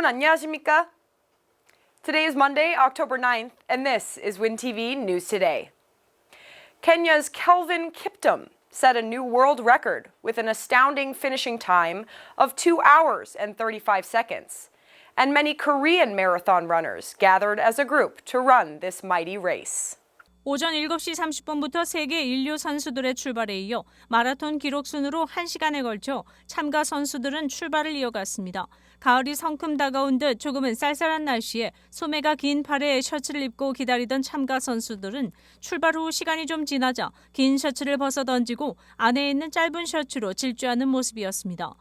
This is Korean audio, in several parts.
안녕하십니까? Today is Monday, October 9th, and this is WinTV News Today. Kenya's Kelvin Kiptum set a new world record with an astounding finishing time of 2 hours and 35 seconds. And many Korean marathon runners gathered as a group to run this mighty race. 오전 7시 30분부터 세계 인류 선수들의 출발에 이어 마라톤 기록 순으로 1시간에 걸쳐 참가 선수들은 출발을 이어갔습니다. 가을이 성큼 다가온 듯 조금은 쌀쌀한 날씨에 소매가 긴 팔에 셔츠를 입고 기다리던 참가 선수들은 출발 후 시간이 좀 지나자 긴 셔츠를 벗어 던지고 안에 있는 짧은 셔츠로 질주하는 모습이었습니다.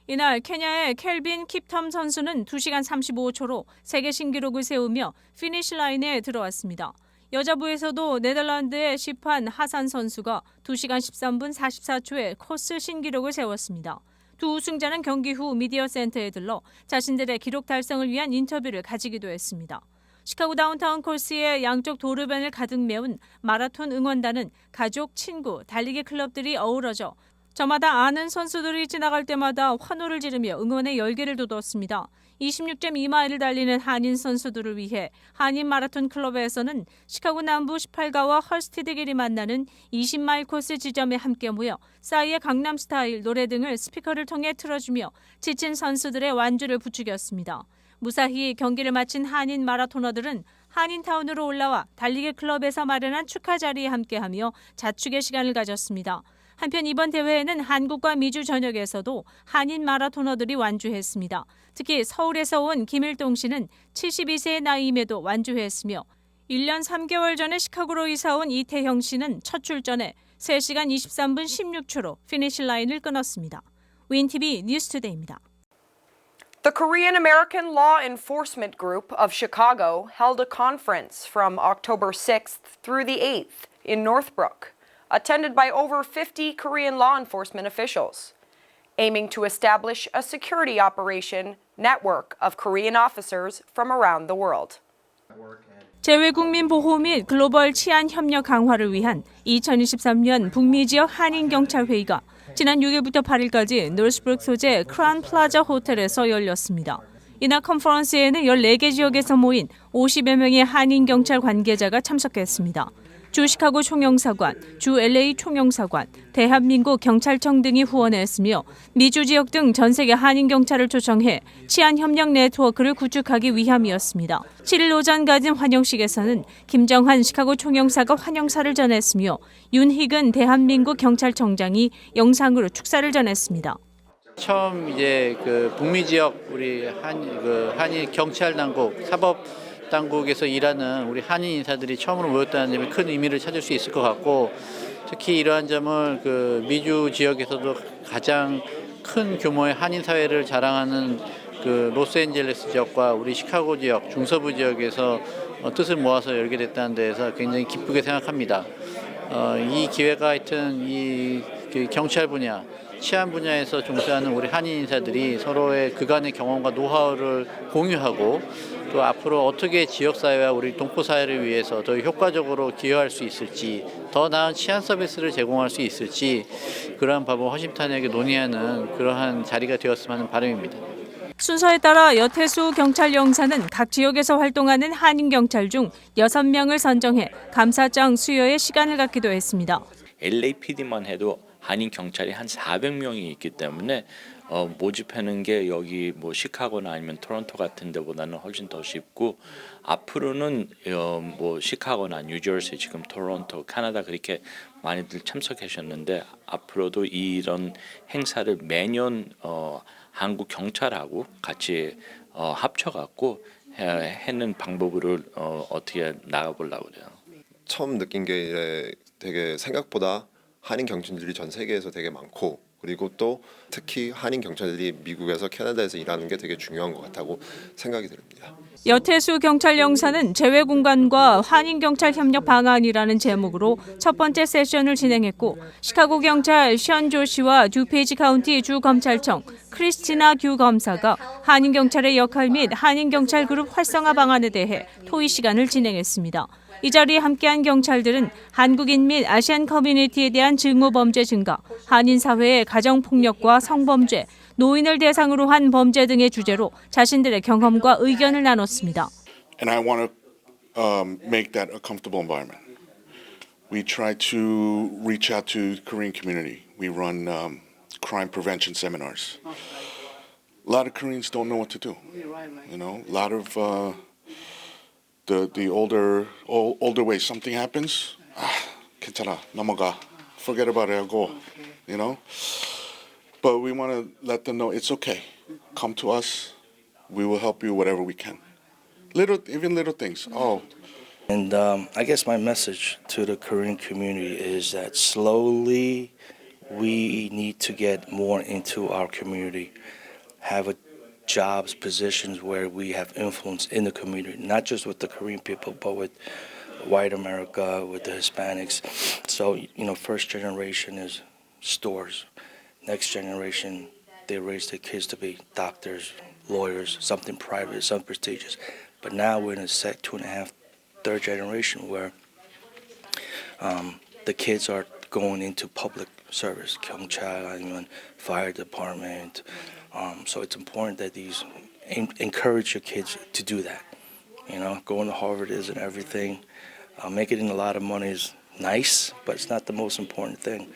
이날 케냐의 켈빈 킵텀 선수는 2시간 35초로 세계 신기록을 세우며 피니시 라인에 들어왔습니다. 여자부에서도 네덜란드의 시판 하산 선수가 2시간 13분 44초의 코스 신기록을 세웠습니다. 두 우승자는 경기 후 미디어 센터에 들러 자신들의 기록 달성을 위한 인터뷰를 가지기도 했습니다. 시카고 다운타운 코스의 양쪽 도로변을 가득 메운 마라톤 응원단은 가족, 친구, 달리기 클럽들이 어우러져 저마다 아는 선수들이 지나갈 때마다 환호를 지르며 응원의 열기를 돋웠습니다. 26.2마일을 달리는 한인 선수들을 위해 한인 마라톤 클럽에서는 시카고 남부 18가와 헐스티드 길이 만나는 20마일 코스 지점에 함께 모여 싸이의 강남 스타일 노래 등을 스피커를 통해 틀어주며 지친 선수들의 완주를 부추겼습니다. 무사히 경기를 마친 한인 마라토너들은 한인타운으로 올라와 달리기 클럽에서 마련한 축하 자리에 함께하며 자축의 시간을 가졌습니다. 한편 이번 대회에는 한국과 미주 전역에서도 한인 마라토너들이 완주했습니다. 특히 서울에서 온 김일동 씨는 72세의 나이임에도 완주했으며 1년 3개월 전에 시카고로 이사온 이태형 씨는 첫 출전에 3시간 23분 16초로 피니시 라인을 끊었습니다. WinTV 뉴스투데이입니다. The Korean American Law Enforcement Group of Chicago held a conference from October 6th through the 8th in Northbrook, attended by over 50 Korean law enforcement officials, aiming to establish a security operation network of Korean officers from around the world. 재외국민 보호 및 글로벌 치안 협력 강화를 위한 2023년 북미 지역 한인 경찰 회의가 지난 6일부터 8일까지 노스브룩 소재 크라운 플라자 호텔에서 열렸습니다. 이날 컨퍼런스에는 14개 지역에서 모인 50여 명의 한인 경찰 관계자가 참석했습니다. 주 시카고 총영사관, 주 LA 총영사관, 대한민국 경찰청 등이 후원했으며 미주 지역 등 전 세계 한인 경찰을 초청해 치안 협력 네트워크를 구축하기 위함이었습니다. 7일 오전 가진 환영식에서는 김정한 시카고 총영사가 환영사를 전했으며 윤희근 대한민국 경찰청장이 영상으로 축사를 전했습니다. 처음 이제 북미 지역 우리 한일 경찰 당국 사법 당국에서 일하는 우리 한인 인사들이 처음으로 모였다는 점에 큰 의미를 찾을 수 있을 것 같고, 특히 이러한 점을 미주 지역에서도 가장 큰 규모의 한인 사회를 자랑하는 로스앤젤레스 지역과 우리 시카고 지역, 중서부 지역에서 뜻을 모아서 열게 됐다는 데에서 굉장히 기쁘게 생각합니다. 이 기회가 하여튼 이 경찰 분야, 치안 분야에서 종사하는 우리 한인 인사들이 서로의 그간의 경험과 노하우를 공유하고 또 앞으로 어떻게 지역사회와 우리 동포사회를 위해서 더 효과적으로 기여할 수 있을지, 더 나은 치안 서비스를 제공할 수 있을지 그러한 법을 허심탄회하게 논의하는 그러한 자리가 되었으면 하는 바람입니다. 순서에 따라 여태수 경찰 영사는 각 지역에서 활동하는 한인 경찰 중 6명을 선정해 감사장 수여의 시간을 갖기도 했습니다. LAPD만 해도 한인 경찰이 한 400명이 있기 때문에 모집하는 게 여기 뭐 시카고나 아니면 토론토 같은 데보다는 훨씬 더 쉽고, 앞으로는 뭐 시카고나 뉴저지, 지금 토론토, 캐나다 그렇게 많이들 참석하셨는데 앞으로도 이런 행사를 매년 한국 경찰하고 같이 합쳐갖고 하는 방법을 어떻게 나가보려고 그래요. 처음 느낀 게 되게 생각보다 한인 경찰들이 전 세계에서 되게 많고, 그리고 또 특히 한인 경찰들이 미국에서 캐나다에서 일하는 게 되게 중요한 것 같다고 생각이 듭니다. 여태수 경찰 영사는 재외공간과 한인 경찰 협력 방안이라는 제목으로 첫 번째 세션을 진행했고, 시카고 경찰 션 조시와 듀페이지 카운티 주 검찰청 크리스티나 규 검사가 한인 경찰의 역할 및 한인 경찰 그룹 활성화 방안에 대해 토의 시간을 진행했습니다. 이 자리에 함께한 경찰들은 한국인 및 아시안 커뮤니티에 대한 증오 범죄 증가, 한인 사회의 가정폭력과 성범죄, 노인을 대상으로 한 범죄 등의 주제로 자신들의 경험과 의견을 나눴습니다. And I want to make that a comfortable environment. We try to reach out to the Korean community. We run crime prevention seminars. A lot of Koreans don't know what to do. You know, a lot of the older ways. Something happens, 괜찮아, 넘어가, forget about it, go. You know, but we want to let them know it's okay. Come to us. We will help you whatever we can. Even little things. Oh. And I guess my message to the Korean community is that slowly we need to get more into our community, have jobs, positions where we have influence in the community, not just with the Korean people, but with white America, with the Hispanics. So, you know, first generation is stores. Next generation, they raise their kids to be doctors, lawyers, something private, something prestigious. But now we're in a set 2.5, third generation where the kids are going into public service, 경찰, 아니면 fire department. So it's important that these encourage your kids to do that. You know, going to Harvard isn't everything. Making a lot of money is nice, but it's not the most important thing.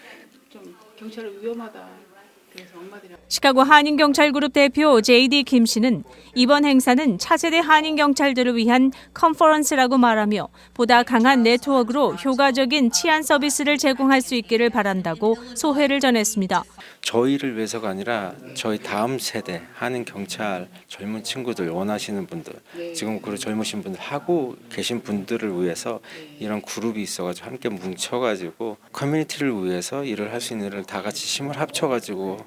시카고 한인경찰그룹 대표 JD 김 씨는 이번 행사는 차세대 한인경찰들을 위한 컨퍼런스라고 말하며 보다 강한 네트워크로 효과적인 치안 서비스를 제공할 수 있기를 바란다고 소회를 전했습니다. 저희를 위해서가 아니라 저희 다음 세대 한인 경찰 젊은 친구들 원하시는 분들 지금 그 젊으신 분들 하고 계신 분들을 위해서 이런 그룹이 있어가지고 함께 뭉쳐가지고 커뮤니티를 위해서 일을 할 수 있는 일을 다 같이 힘을 합쳐가지고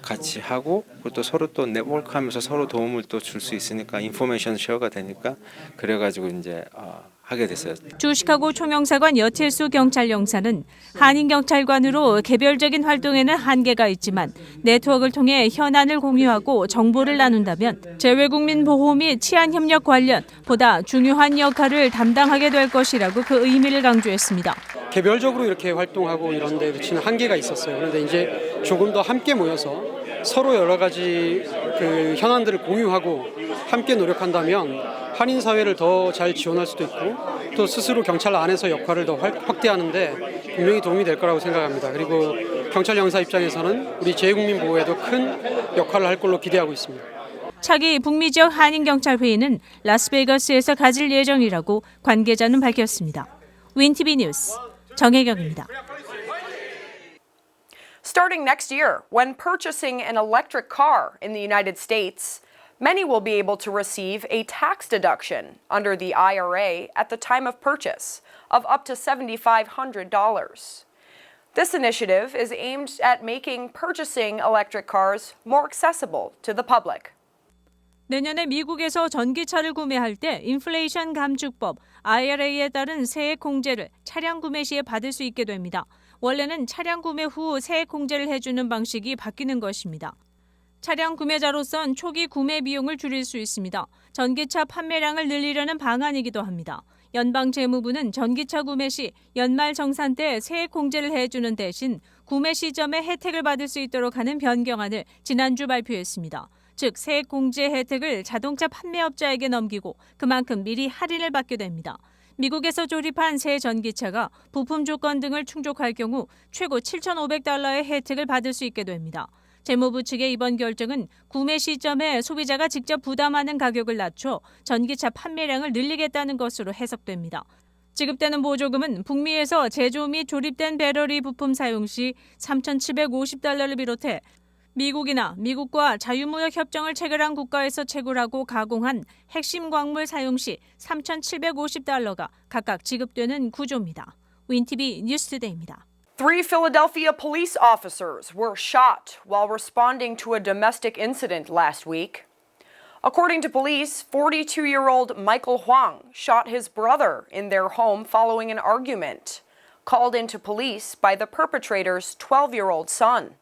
같이 하고 그리고 또 서로 또 네트워크하면서 서로 도움을 또 줄 수 있으니까 인포메이션 쉐어가 되니까 그래가지고 이제 하게 됐어요. 주 시카고 총영사관 여틸수 경찰 영사는 한인 경찰관으로 개별적인 활동에는 한계가 있지만 네트워크를 통해 현안을 공유하고 정보를 나눈다면 재외국민 보호 및 치안 협력 관련 보다 중요한 역할을 담당하게 될 것이라고 그 의미를 강조했습니다. 개별적으로 이렇게 활동하고 이런 데 그치는 한계가 있었어요. 그런데 이제 조금 더 함께 모여서 서로 여러 가지 그 현안들을 공유하고 함께 노력한다면 한인 사회를 더 잘 지원할 수도 있고 또 스스로 경찰 안에서 역할을 더 확대하는데 분명히 도움이 될 거라고 생각합니다. 그리고 경찰 영사 입장에서는 우리 재외국민 보호에도 큰 역할을 할 걸로 기대하고 있습니다. 차기 북미 지역 한인 경찰 회의는 라스베이거스에서 가질 예정이라고 관계자는 밝혔습니다. 윈티비 뉴스 정혜경입니다. Starting next year, when purchasing an electric car in the United States, many will be able to receive a tax deduction under the IRA at the time of purchase of up to $7,500. This initiative is aimed at making purchasing electric cars more accessible to the public. 내년에 미국에서 전기차를 구매할 때 인플레이션 감축법 IRA에 따른 세액 공제를 차량 구매 시에 받을 수 있게 됩니다. 원래는 차량 구매 후 세액 공제를 해주는 방식이 바뀌는 것입니다. 차량 구매자로선 초기 구매 비용을 줄일 수 있습니다. 전기차 판매량을 늘리려는 방안이기도 합니다. 연방재무부는 전기차 구매 시 연말 정산 때 세액 공제를 해주는 대신 구매 시점에 혜택을 받을 수 있도록 하는 변경안을 지난주 발표했습니다. 즉 세액 공제 혜택을 자동차 판매업자에게 넘기고 그만큼 미리 할인을 받게 됩니다. 미국에서 조립한 새 전기차가 부품 조건 등을 충족할 경우 최고 $7,500의 혜택을 받을 수 있게 됩니다. 재무부 측의 이번 결정은 구매 시점에 소비자가 직접 부담하는 가격을 낮춰 전기차 판매량을 늘리겠다는 것으로 해석됩니다. 지급되는 보조금은 북미에서 제조 및 조립된 배터리 부품 사용 시 $3,750를 비롯해 미국이나 미국과 자유무역 협정을 체결한 국가에서 채굴하고 가공한 핵심 광물 사용 시 $3,750가 각각 지급되는 구조입니다. 윈티비 뉴스투데이입니다. 3 Philadelphia police officers were shot while responding to a domestic incident last week. According to police, 42-year-old Michael Huang shot his brother in their home following an argument, called into police by the perpetrator's 12-year-old son.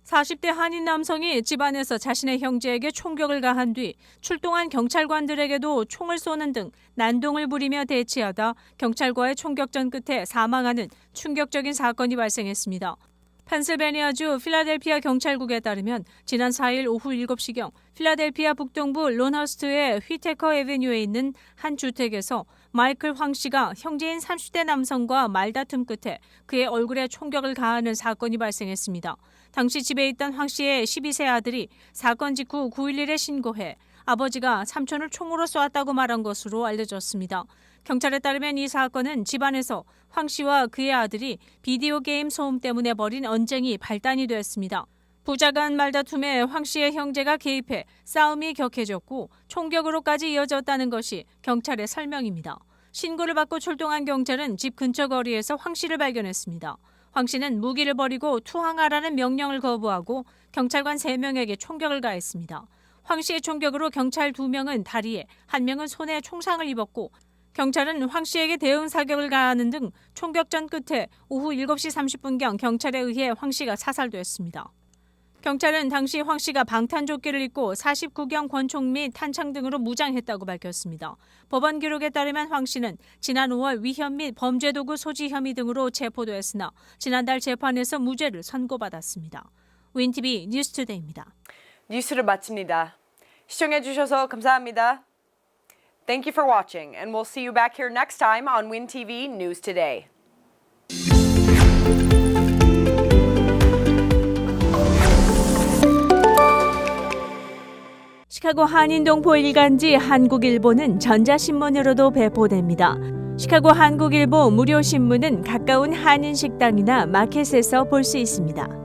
40대 한인 남성이 집안에서 자신의 형제에게 총격을 가한 뒤 출동한 경찰관들에게도 총을 쏘는 등 난동을 부리며 대치하다 경찰과의 총격전 끝에 사망하는 충격적인 사건이 발생했습니다. 펜실베니아주 필라델피아 경찰국에 따르면 지난 4일 오후 7시경 필라델피아 북동부 론허스트의 휘테커 애베뉴에 있는 한 주택에서 마이클 황 씨가 형제인 30대 남성과 말다툼 끝에 그의 얼굴에 총격을 가하는 사건이 발생했습니다. 당시 집에 있던 황 씨의 12세 아들이 사건 직후 911에 신고해 아버지가 삼촌을 총으로 쏘았다고 말한 것으로 알려졌습니다. 경찰에 따르면 이 사건은 집안에서 황 씨와 그의 아들이 비디오 게임 소음 때문에 벌인 언쟁이 발단이 됐습니다. 부자 간 말다툼에 황 씨의 형제가 개입해 싸움이 격해졌고 총격으로까지 이어졌다는 것이 경찰의 설명입니다. 신고를 받고 출동한 경찰은 집 근처 거리에서 황 씨를 발견했습니다. 황 씨는 무기를 버리고 투항하라는 명령을 거부하고 경찰관 3명에게 총격을 가했습니다. 황 씨의 총격으로 경찰 2명은 다리에, 1명은 손에 총상을 입었고 경찰은 황 씨에게 대응 사격을 가하는 등 총격전 끝에 오후 7시 30분경 경찰에 의해 황 씨가 사살됐습니다. 경찰은 당시 황 씨가 방탄조끼를 입고 49경 권총 및 탄창 등으로 무장했다고 밝혔습니다. 법원 기록에 따르면 황 씨는 지난 5월 위협 및 범죄도구 소지 혐의 등으로 체포됐으나 지난달 재판에서 무죄를 선고받았습니다. 윈TV 뉴스투데이입니다. 뉴스를 마칩니다. 시청해주셔서 감사합니다. Thank you for watching, and we'll see you back here next time on WinTV News Today. 시카고 한인동포 일간지 한국일보는 전자신문으로도 배포됩니다. 시카고 한국일보 무료 신문은 가까운 한인 식당이나 마켓에서 볼 수 있습니다.